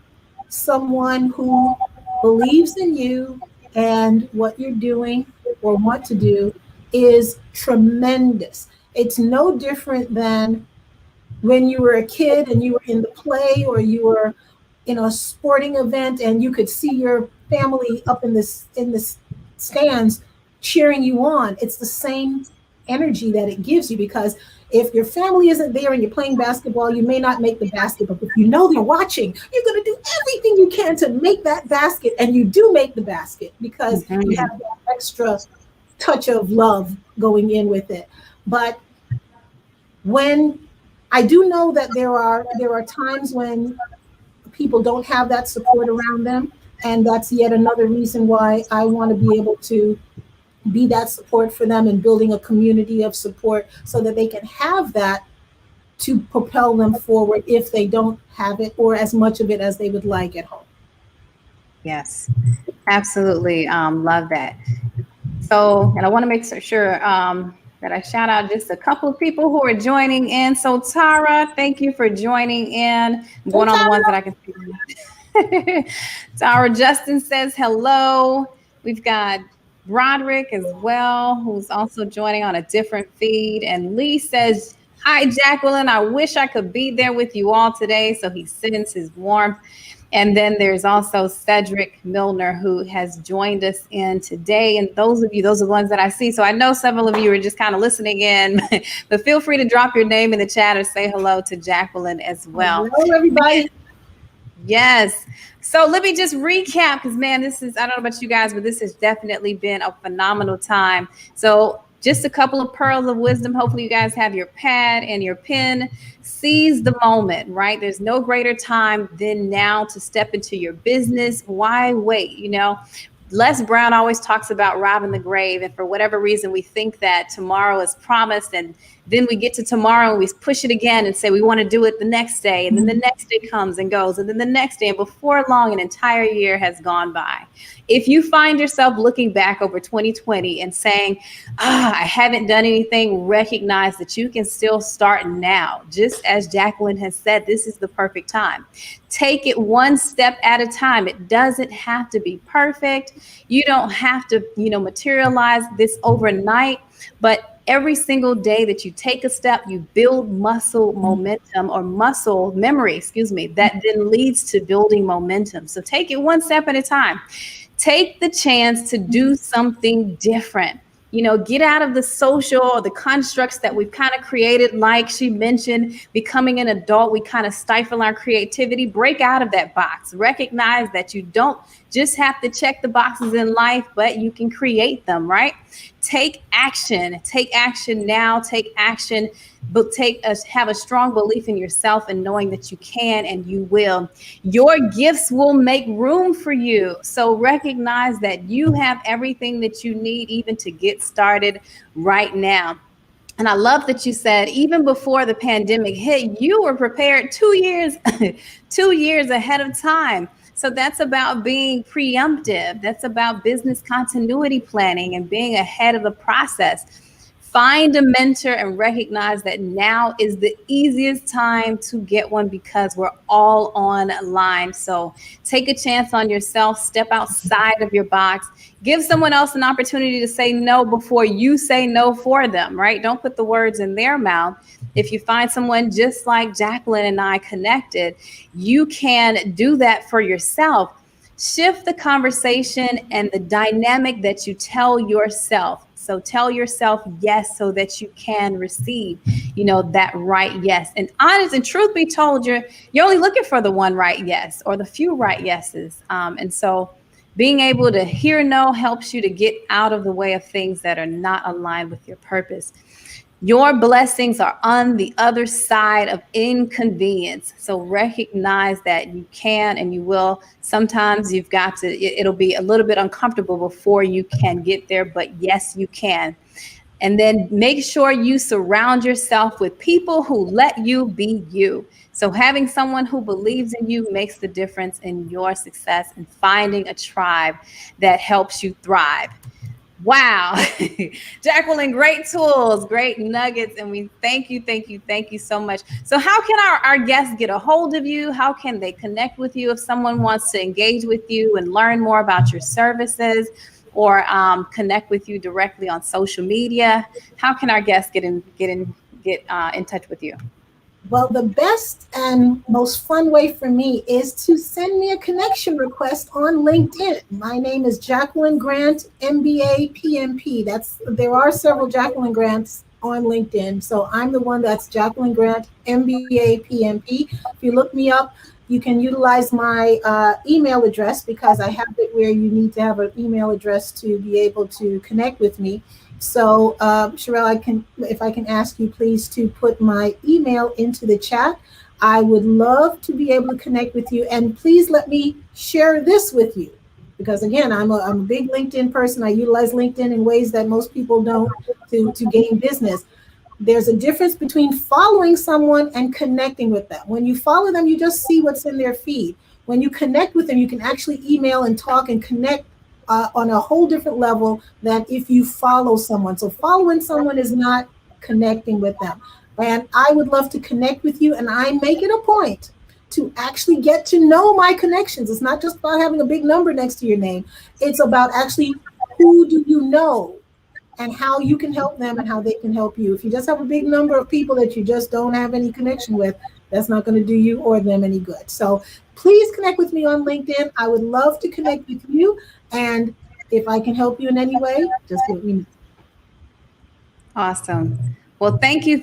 someone who believes in you and what you're doing or want to do is tremendous. It's no different than when you were a kid and you were in the play, or you were in a sporting event and you could see your family up in the stands cheering you on. It's the same energy that it gives you, because if your family isn't there and you're playing basketball, you may not make the basket, but if you know they're watching, you're going to do everything you can to make that basket, and you do make the basket because you have that extra touch of love going in with it. But when I do know that there are times when people don't have that support around them, and that's yet another reason why I want to be able to be that support for them and building a community of support so that they can have that to propel them forward if they don't have it or as much of it as they would like at home. Yes, absolutely. Love that. So, and I want to make sure that I shout out just a couple of people who are joining in. So, Tara, thank you for joining in. I'm going on the ones that I can see. Tara Justin says hello. We've got Broderick as well, who's also joining on a different feed. And Lee says, hi, Jacqueline. I wish I could be there with you all today. So he sends his warmth. And then there's also Cedric Milner, who has joined us in today. And those of you, those are the ones that I see. So I know several of you are just kind of listening in, but feel free to drop your name in the chat or say hello to Jacqueline as well. Hello, everybody. Yes. So let me just recap, because man, this is, I don't know about you guys, but this has definitely been a phenomenal time. So just a couple of pearls of wisdom. Hopefully you guys have your pad and your pen. Seize the moment, right? There's no greater time than now to step into your business. Why wait? You know, Les Brown always talks about robbing the grave. And for whatever reason, we think that tomorrow is promised. And then we get to tomorrow and we push it again and say we want to do it the next day. And then the next day comes and goes. And then the next day, and before long, an entire year has gone by. If you find yourself looking back over 2020 and saying, I haven't done anything, recognize that you can still start now. Just as Jacqueline has said, this is the perfect time. Take it one step at a time. It doesn't have to be perfect. You don't have to, materialize this overnight, but every single day that you take a step, you build muscle momentum or muscle memory, that then leads to building momentum. So take it one step at a time. Take the chance to do something different. Get out of the social or the constructs that we've kind of created. Like she mentioned, becoming an adult, we kind of stifle our creativity. Break out of that box. Recognize that you don't just have to check the boxes in life, but you can create them, right? Take action. Take action now. Take action, but have a strong belief in yourself and knowing that you can and you will. Your gifts will make room for you. So recognize that you have everything that you need even to get started right now. And I love that you said, even before the pandemic hit, you were prepared 2 years, 2 years ahead of time. So that's about being preemptive. That's about business continuity planning and being ahead of the process. Find a mentor and recognize that now is the easiest time to get one because we're all online. So take a chance on yourself, step outside of your box, give someone else an opportunity to say no before you say no for them, right? Don't put the words in their mouth. If you find someone just like Jacqueline and I connected, you can do that for yourself. Shift the conversation and the dynamic that you tell yourself. So tell yourself yes so that you can receive, that right yes. And honest and truth be told, you're only looking for the one right yes or the few right yeses. And so being able to hear no helps you to get out of the way of things that are not aligned with your purpose. Your blessings are on the other side of inconvenience. So recognize that you can and you will. Sometimes you've got to, it'll be a little bit uncomfortable before you can get there, but yes, you can. And then make sure you surround yourself with people who let you be you. So having someone who believes in you makes the difference in your success and finding a tribe that helps you thrive. Wow. Jacqueline, great tools, great nuggets. And we thank you so much. So how can our guests get a hold of you? How can they connect with you if someone wants to engage with you and learn more about your services or connect with you directly on social media? How can our guests get in touch with you? Well, the best and most fun way for me is to send me a connection request on LinkedIn. My name is Jacqueline Grant, MBA, PMP. There are several Jacqueline Grants on LinkedIn. So I'm the one that's Jacqueline Grant, MBA, PMP. If you look me up, you can utilize my email address because I have it where you need to have an email address to be able to connect with me. So Charelle, if I can ask you please to put my email into the chat. I would love to be able to connect with you, and please let me share this with you because again, I'm a big LinkedIn person. I utilize LinkedIn in ways that most people don't to gain business. There's a difference between following someone and connecting with them. When you follow them, you just see what's in their feed. When you connect with them, you can actually email and talk and connect on a whole different level than if you follow someone. So following someone is not connecting with them. And I would love to connect with you, and I make it a point to actually get to know my connections. It's not just about having a big number next to your name. It's about actually who do you know and how you can help them and how they can help you. If you just have a big number of people that you just don't have any connection with, that's not going to do you or them any good. So please connect with me on LinkedIn. I would love to connect with you. And if I can help you in any way, just let me know. Awesome. Well, thank you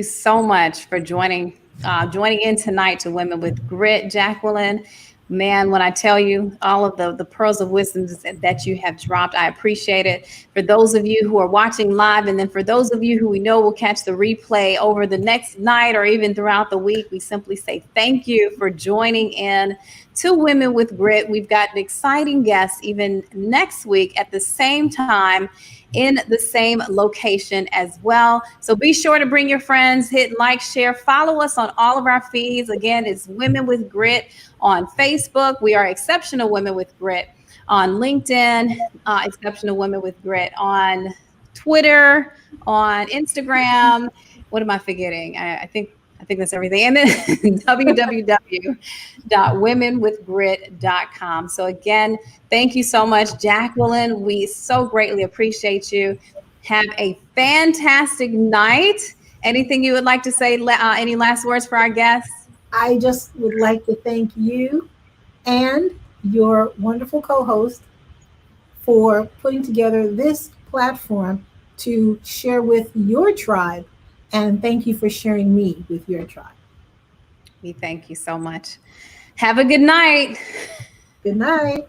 so much for joining in tonight to Women with Grit, Jacqueline. Man, when I tell you all of the pearls of wisdom that you have dropped, I appreciate it. For those of you who are watching live, and then for those of you who we know will catch the replay over the next night or even throughout the week, we simply say thank you for joining in to Women with Grit. We've got an exciting guest even next week at the same time in the same location as well. So be sure to bring your friends, hit like, share, follow us on all of our feeds. Again, it's Women with Grit on Facebook. We are Exceptional Women with Grit on LinkedIn, Exceptional Women with Grit on Twitter, on Instagram. What am I forgetting? I think that's everything. And then www.womenwithgrit.com. So again, thank you so much, Jacqueline. We so greatly appreciate you. Have a fantastic night. Anything you would like to say? Any last words for our guests? I just would like to thank you and your wonderful co-host for putting together this platform to share with your tribe. And thank you for sharing me with your tribe. We thank you so much. Have a good night. Good night.